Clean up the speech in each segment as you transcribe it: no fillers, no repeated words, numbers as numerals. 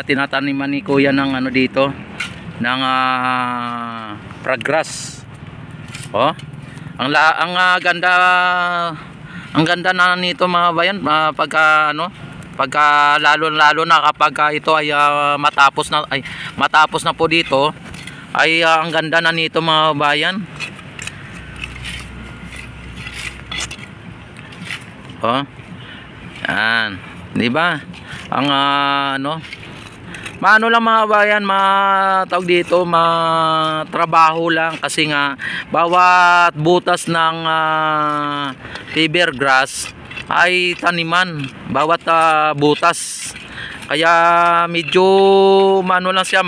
Tinataniman ni Kuya ng ano dito ng fraggrass. Oh, ang ganda na nito mga bayan, pagka lalo na kapag ito ay matapos na po dito ay ang ganda na nito mga bayan. Oh, yan, di ba? Ang maano lang mga bayan, matawag dito, matrabaho lang kasi nga bawat butas ng fiberglass ay taniman, bawat butas. Kaya medyo maano lang siya,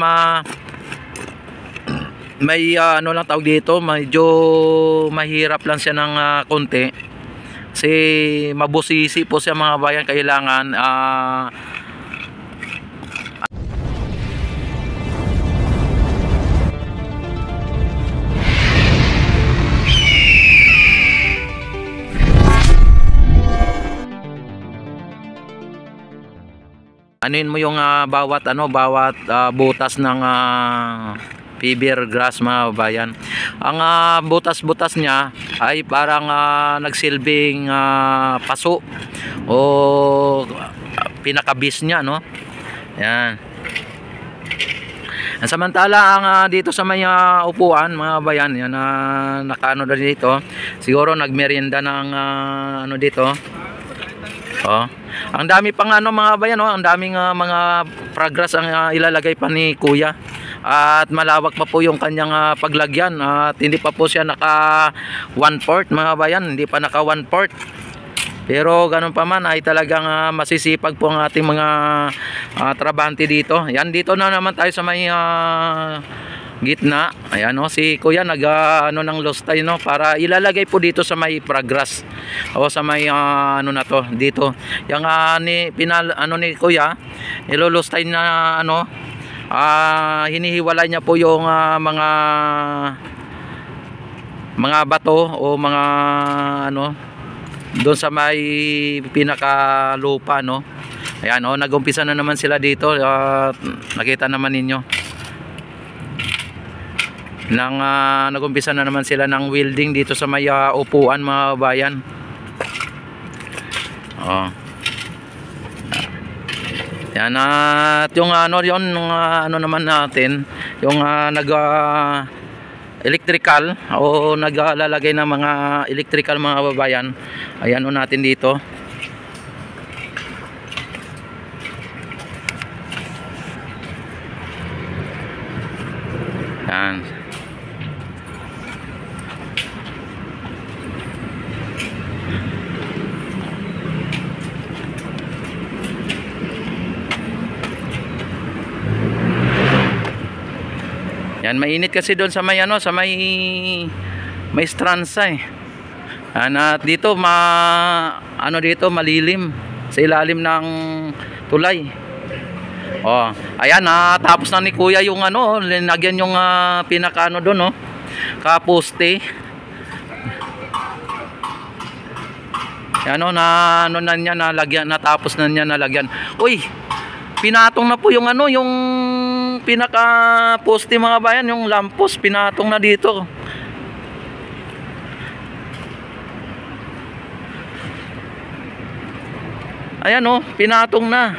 may ano lang tawag dito, medyo mahirap lang siya ng konti. Kasi mabusisi po siya mga bayan, kailangan anuin mo yung bawat butas ng fiberglass mga bayan. Ang butas-butas niya ay parang nagsilbing paso o pinakabis niya, no? Yan. Samantala ang dito sa may upuan mga bayan, yan nakaano na dito. Siguro nagmerienda ng ano dito. Oh. Ang dami pang mga bayan, ang daming mga fraggrass ang ilalagay pa ni Kuya. At malawak pa po yung kanyang paglagyan, at hindi pa po siya naka 1/4 mga bayan, hindi pa naka 1/4. Pero ganun pa man ay talagang masisipag po ang ating mga trabahante dito. Yan, dito na naman tayo sa may gitna. Ayan, si Kuya ng lustay, para ilalagay po dito sa may fraggrass o sa may na to dito. Yung ni Kuya, ilulustay na hinihiwalay niya po yung mga bato o mga doon sa may pinakalupa, Ayan, nag-umpisa na naman sila dito. Nakita naman ninyo. Nag-umpisa na naman sila ng welding dito sa may upuan mga bayan. Yan, at yung naman natin, yung electrical o naglalagay ng mga electrical mga babayan. Ayan natin dito. Yan. Yan, mainit kasi doon sa may may stransa at dito dito malilim sa ilalim ng tulay. Ayan, tapos na ni Kuya yung linagyan yung pinaka doon, kaposte. Yan, na niya nalagyan, natapos na niya nalagyan. Uy, pinatong na po yung yung pinaka poste mga bayan, yung lampos pinatong na dito. Ayan, pinatong na.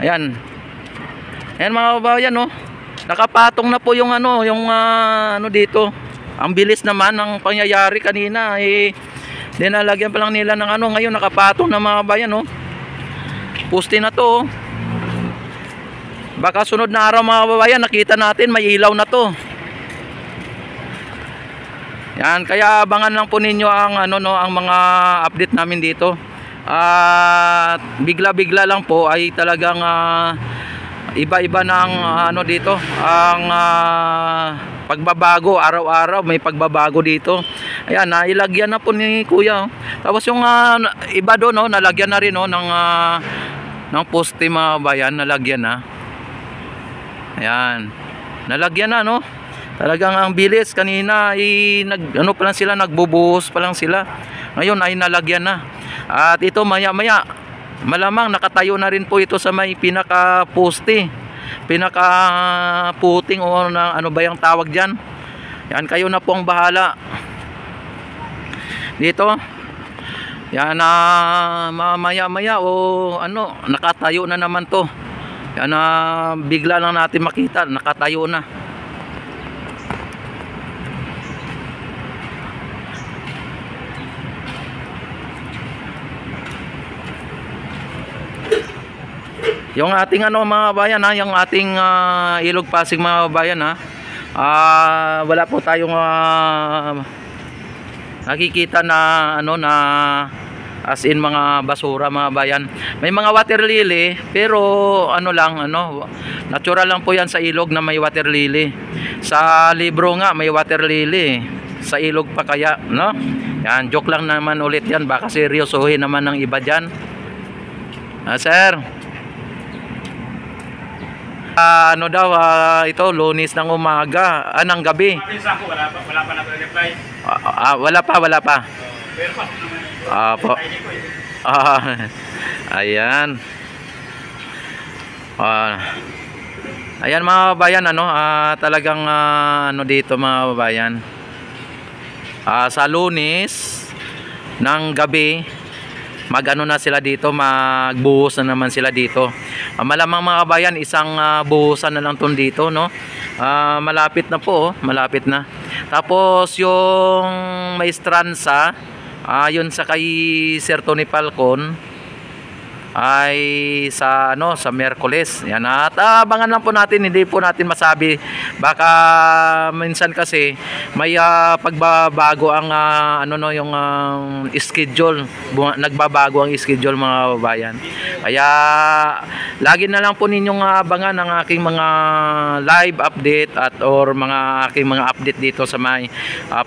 Ayan. Ayan mga bayan, nakapatong na po yung dito. Ang bilis naman ng pangyayari kanina, dinalagyan pa lang nila ng ngayon nakapatong na mga bayan, poste na to. Baka sunod na araw mga babayan nakita natin may ilaw na to. Yan, kaya abangan lang po ninyo ang ang mga update namin dito. At bigla-bigla lang po ay talagang iba-iba ng dito ang pagbabago, araw-araw may pagbabago dito. Ayan, nailagyan na po ni Kuya. Tapos yung iba doon, nalagyan na rin ng poste mga bayan, nalagyan na. Ayan, nalagyan na, Talagang ang bilis kanina pa lang sila, nagbubuhos pa lang sila. Ngayon ay nalagyan na. At ito maya-maya, malamang nakatayo na rin po ito sa may pinaka-poste, pinaka-puting o ano ba yung tawag dyan. Yan, kayo na po ang bahala. Dito, yan na maya-maya o ano, nakatayo na naman to. Yan na bigla lang natin makita, nakatayo na. Yung ating ano mga bayan ha, yung ating Ilog Pasig mga bayan ha. Wala po tayong nakikita na ano na as in mga basura mga bayan. May mga water lily pero ano lang ano, natural lang po yan sa ilog na may water lily. Sa libro nga may water lily, sa ilog pa kaya, no? Yan, joke lang naman ulit yan, baka seryosohin naman ng iba diyan. Sir, ano daw, ito Lunes ng umaga, ng gabi. Wala pa nag-reply. Wala pa. Pero pa po. Ayan. Ayan mga bayan, ano, talagang ano dito mga bayan. Sa Lunes ng gabi, magano na sila dito, magbuhos na naman sila dito. Malamang mga kabayan, isang buhusan na lang ton dito, no? Malapit na po, malapit na. Tapos yung Maestranza, yun sa kay Sir Tony Falcon ay sa ano, sa Miyerkules. Yan, at abangan lang po natin, hindi po natin masabi, baka minsan kasi may pagbabago ang ano no, yung schedule, nagbabago ang schedule mga babayan. Kaya lagi na lang po ninyong abangan ang aking mga live update at or mga aking mga update dito sa may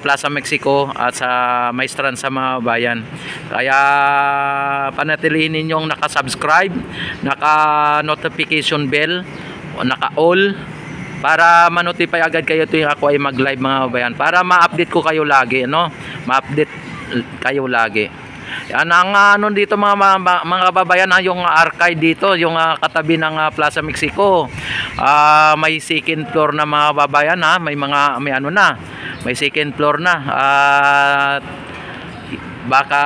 Plaza Mexico at sa Maestranza mga bayan. Kaya panatilihin ninyong naka-subscribe, naka-notification bell, naka-all para ma-notify agad kayo tuwing ako ay mag-live mga bayan, para ma-update ko kayo lagi, no? Ma-update kayo lagi. Yan ang ano dito mga kababayan, yung arcade dito, yung katabi ng Plaza Mexico. May second floor na mga kababayan ha, may ano na, may second floor na. Baka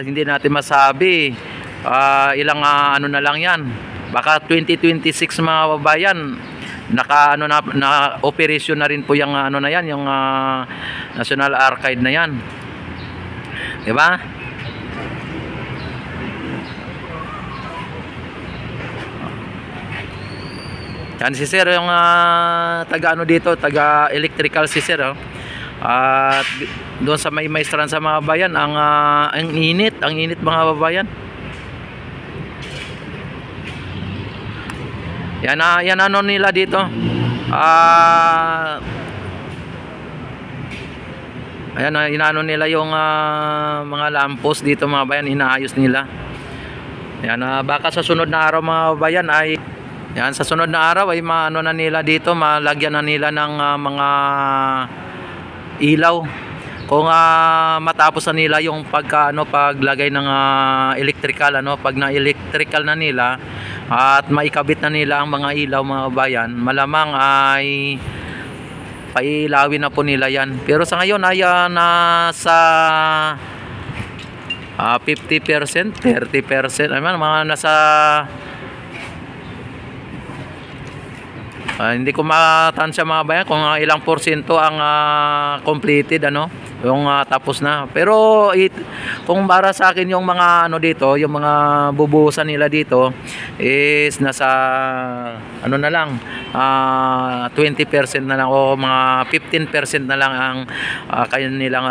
hindi natin masabi ilang ano na lang yan, baka 2026 mga kababayan, naka ano na operation na rin po yung ano na yan, yung National Archive na yan, di ba? Yan si Sir, yung taga ano dito, taga electrical si Sir, oh. At doon sa may Maestranza mga bayan, ang init mga babayan. Yan ano nila dito. Ayan, inaano nila yung mga lampos dito mga bayan, inaayos nila. Yan, baka sa sunod na araw mga bayan ay sa sunod na araw ay maano na nila dito, malagyan na nila ng mga ilaw. Kung matapos na nila yung paglagay ng electrical, pag na-electrical na nila at maikabit na nila ang mga ilaw mga bayan, malamang ay pailawin na po nila yan. Pero sa ngayon ay nasa 50%, 30%, mga nasa hindi ko matansya mga bayan kung ilang porsyento ang completed, yung tapos na. Pero kung para sa akin yung mga ano dito, yung mga bubuhusan nila dito is nasa ano na lang, 20% na lang o mga 15% na lang ang kanilang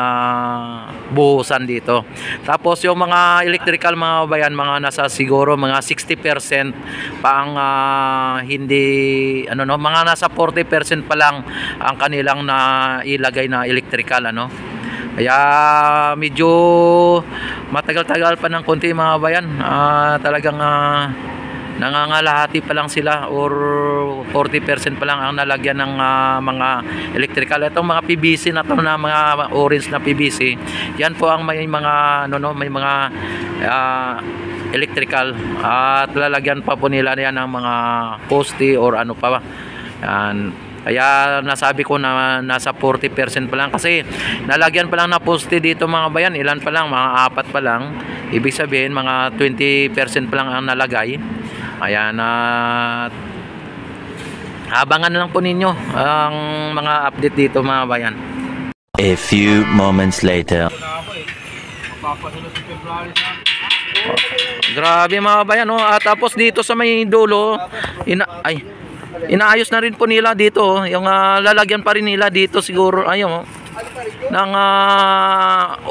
buhusan dito. Tapos yung mga electrical mga bayan, mga nasa siguro mga 60% pa ang hindi mga nasa 40% pa lang ang kanilang na ilagay na electrical, Kaya medyo matagal-tagal pa ng konti mga bayan. Talagang nangangalahati pa lang sila or 40% pa lang ang nalagyan ng mga electrical. Itong mga PVC na to, na mga orange na PVC, yan po ang may mga may mga electrical, at lalagyan pa po nila yan ng mga poste or ano pa. Yan. Kaya nasabi ko na nasa 40% pa lang, kasi nalagyan pa lang na poste dito mga bayan, ilan pa lang, mga 4 pa lang. Ibig sabihin mga 20% pa lang ang nalagay. Ayan, abangan na lang po ninyo ang mga update dito mga bayan. A few moments later. Grabe mga bayan, no? At tapos dito sa may dulo, inaayos na rin po nila dito, yung lalagyan pa rin nila dito siguro ayun ng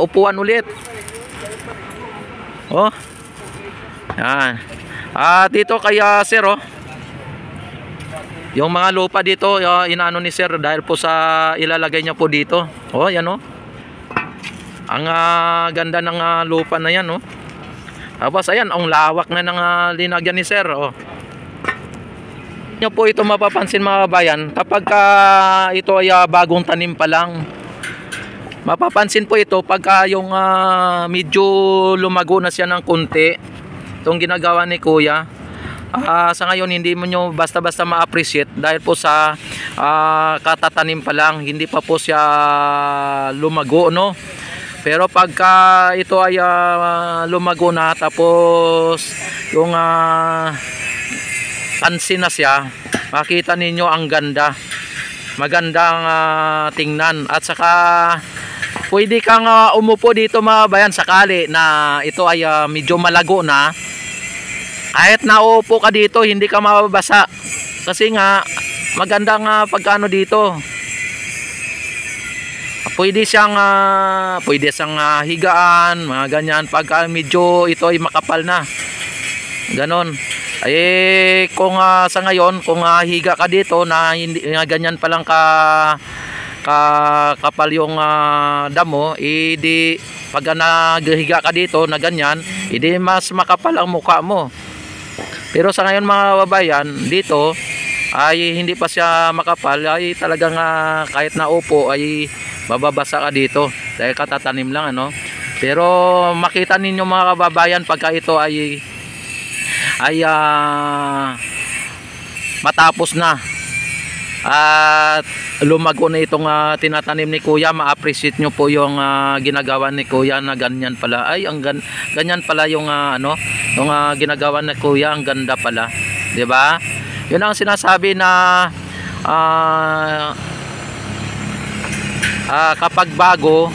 upuan ulit. Oh. Yan. Dito kaya sir, yung mga lupa dito, inaano ni sir dahil po sa ilalagay niya po dito. Oh, yan oh. Ang ganda ng lupa na yan, oh. Tapos ayan, ang lawak na ng linagyan ni sir, oh. Nyo po ito mapapansin mga bayan, kapag ito ay bagong tanim pa lang. Mapapansin po ito pagka yung medyo lumago na siya ng konti. Itong ginagawa ni kuya. Sa ngayon hindi mo nyo basta-basta ma-appreciate dahil po sa katatanim pa lang, hindi pa po siya lumago, no? Pero pagka ito ay lumago na, tapos yung pansin na siya, makita ninyo ang ganda, magandang tingnan. At saka pwede kang umupo dito mga bayan sakali na ito ay medyo malago na. Kahit naupo ka dito, hindi ka mababasa, kasi nga magandang pagkano dito. Pwede siyang higaan, mga ganyan, pagka medyo ito ay makapal na, ganon. Kung sa ngayon, kung higa ka dito na hindi ganyan pa lang kapal yung damo, di pag naghiga ka dito na ganyan, di mas makapal ang mukha mo. Pero sa ngayon mga babayan, dito ay hindi pa siya makapal, ay talagang kahit naupo ay bababasa ka dito dahil katatanim lang, ano. Pero makita ninyo mga kababayan, pagka ito ay matapos na at lumago na itong tinatanim ni kuya, ma-appreciate nyo po yung ginagawa ni kuya na ganyan pala. Ay, ganyan pala yung yung ginagawa ni kuya, ang ganda pala, 'di ba? Yun ang sinasabi na kapag bago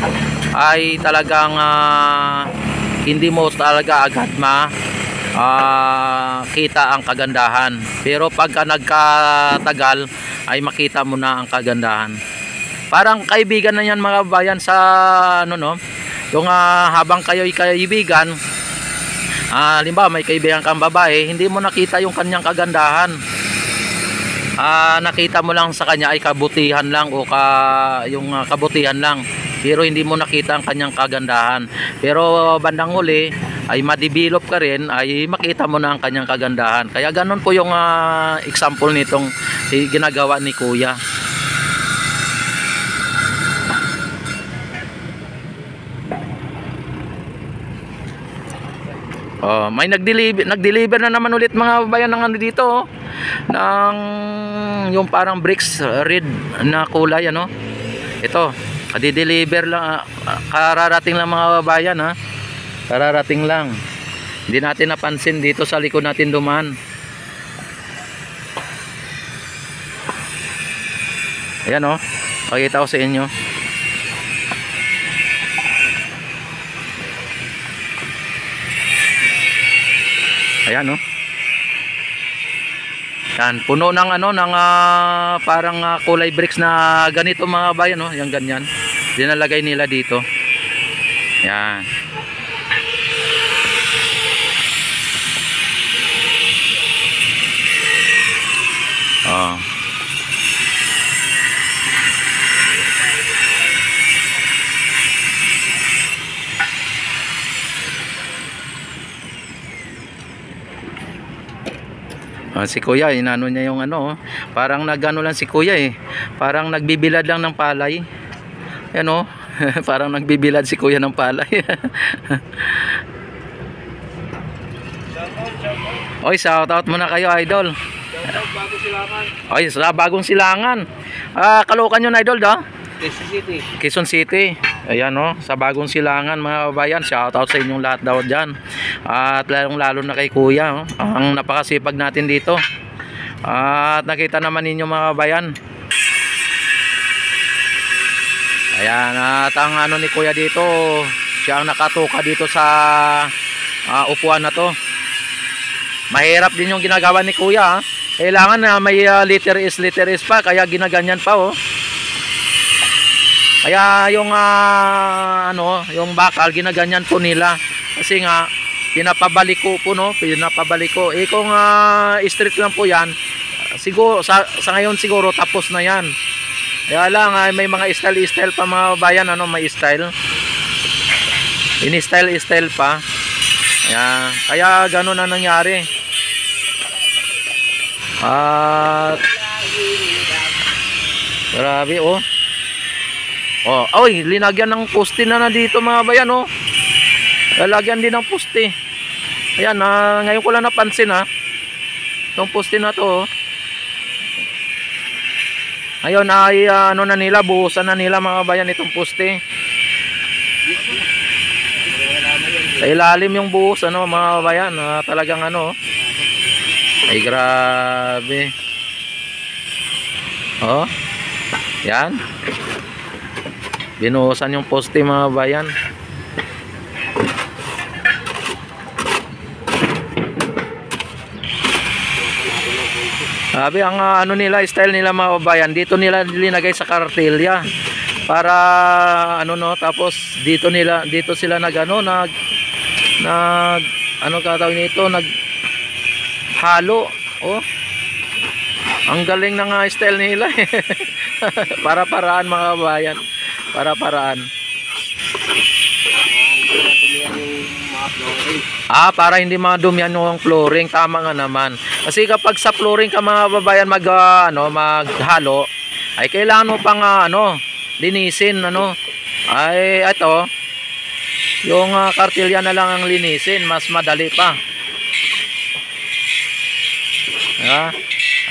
ay talagang hindi mo talaga agad kita ang kagandahan. Pero pagka nagkatagal ay makita mo na ang kagandahan. Parang kaibigan na yan mga bayan sa yung habang kayo'y kaibigan, halimbawa may kaibigan kang babae, hindi mo nakita yung kanyang kagandahan. Nakita mo lang sa kanya ay kabutihan lang o yung kabutihan lang, pero hindi mo nakita ang kanyang kagandahan. Pero bandang huli ay ma-develop ka rin, ay makita mo na ang kanyang kagandahan. Kaya ganun po yung example nitong ginagawa ni kuya. May nag-deliver na naman ulit mga bayan ng dito, ng yung parang bricks red na kulay, ano. Ito, di-deliver lang, kararating lang mga bayan, kararating lang. Hindi natin napansin dito sa likod natin dumaan. Ayan, pakita ko sa inyo. Ayan, yan, puno ng ng parang kulay bricks na ganito mga bayan, yung ganyan. Dinalagay nila dito. Yan. Si kuya, inano niya yung ano, parang nagano lang si kuya eh. Parang nagbibilad lang ng palay. Yan oh. Parang nagbibilad si kuya ng palay. Oy, shout out muna kayo, idol. Bago silangan. Oy, sa bagong silangan. Caloocan yun, idol, da? Quezon City. Quezon City. Ayan oh, sa bagong silangan mga kabayan. Shout out sa inyong lahat daw dyan. At lalo na kay kuya, oh. Ang napakasipag natin dito. At nakita naman ninyo mga kabayan. Ayan, at ang ano ni kuya dito, siya ang nakatuka dito sa upuan na to. Mahirap din yung ginagawa ni kuya. Kailangan na may liter is pa, kaya ginaganyan pa oh. Kaya yung ano, yung bakal ginaganyan po nila kasi nga pinapabalik ko po no, pinapabalik ko. Eh kung straight lang po 'yan, siguro sa ngayon siguro tapos na 'yan. Kaya lang may mga style pa mga bayan, ano, may style. Ini-style pa. Kaya gano'n na nangyari. At grabe oh. Oh, oy, linagyan ng poste na dito mga bayan oh. Lalagyan din ng poste. Ayan, ngayon ko lang napansin itong poste na to oh. Ngayon ay ano na nila, buhusan na nila mga bayan itong poste. Sa ilalim yung buhos ano mga bayan, talagang ano. Ay grabe. Oh. Yan. Binuhusan yung poste mga bayan. Sabi ang ano nila, style nila mga kabayan, dito nila linagay sa kartilya para ano no, tapos dito sila nagano ano katawag nito, halo. Oh. Ang galing ng style nila. Para-paraan mga kabayan. Para-paraan. Para hindi madumihan yung flooring. Tama nga naman. Kasi kapag sa flooring ka mga babayan maghalo, ay kailangan mo pang linisin ay ito yung kartilya na lang ang linisin, mas madali pa.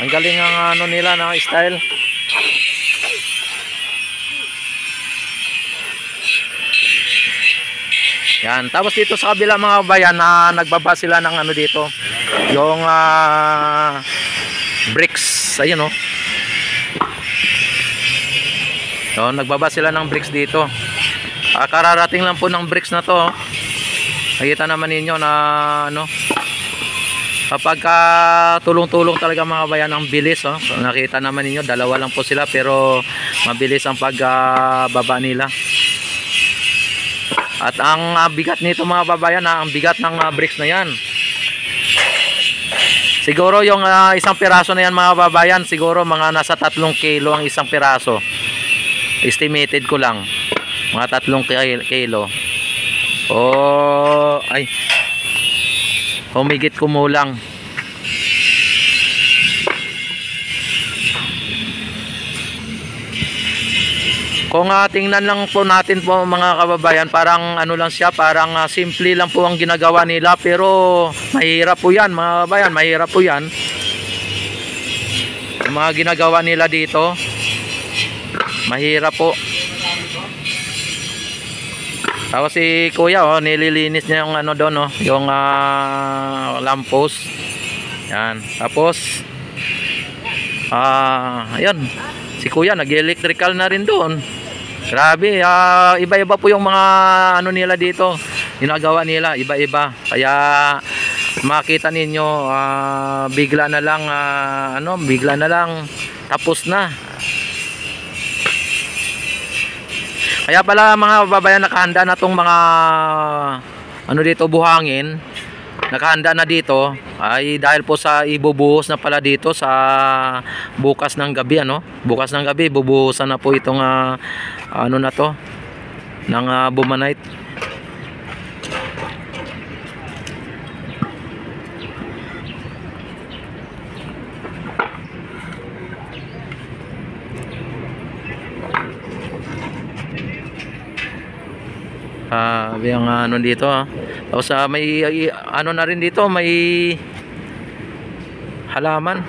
Ang galing ang nila na style. Yan, tapos dito sa kabila mga bayan nagbaba sila ng dito, yung bricks, ayun oh. So, nagbaba sila ng bricks dito. Kararating lang po ng bricks na to. Nakita naman ninyo na kapag tulong-tulong talaga mga bayan, ang bilis oh. So, nakita naman ninyo, dalawa lang po sila pero mabilis ang pagbaba nila. At ang bigat nito mga babayan, ang bigat ng bricks na yan. Siguro yung isang piraso na yan mga babayan, siguro mga nasa 3 kilo ang isang piraso. Estimated ko lang. Mga 3 kilo. Oh, ay. Humigit kumulang. Kung tingnan lang po natin po mga kababayan, parang lang siya, parang simple lang po ang ginagawa nila, pero mahirap po yan mga kababayan, mahirap po yan. Yung mga ginagawa nila dito, mahirap po. Tapos si kuya nililinis niya yung doon yung lamppost. Yan. Tapos ayun, si kuya nag-electrical na rin doon. Grabe, iba-iba po yung mga nila dito, ginagawa nila, iba-iba. Kaya makita ninyo bigla na lang tapos na. Kaya pala mga babayan, nakahanda na tong mga dito, buhangin. Nakahanda na dito ay dahil po sa ibubuhos na pala dito sa bukas ng gabi bukas ng gabi bubuhusan na po itong na to ng Bumanite. Grabe ang ano dito ha. Tapos may ano na rin dito, may halaman.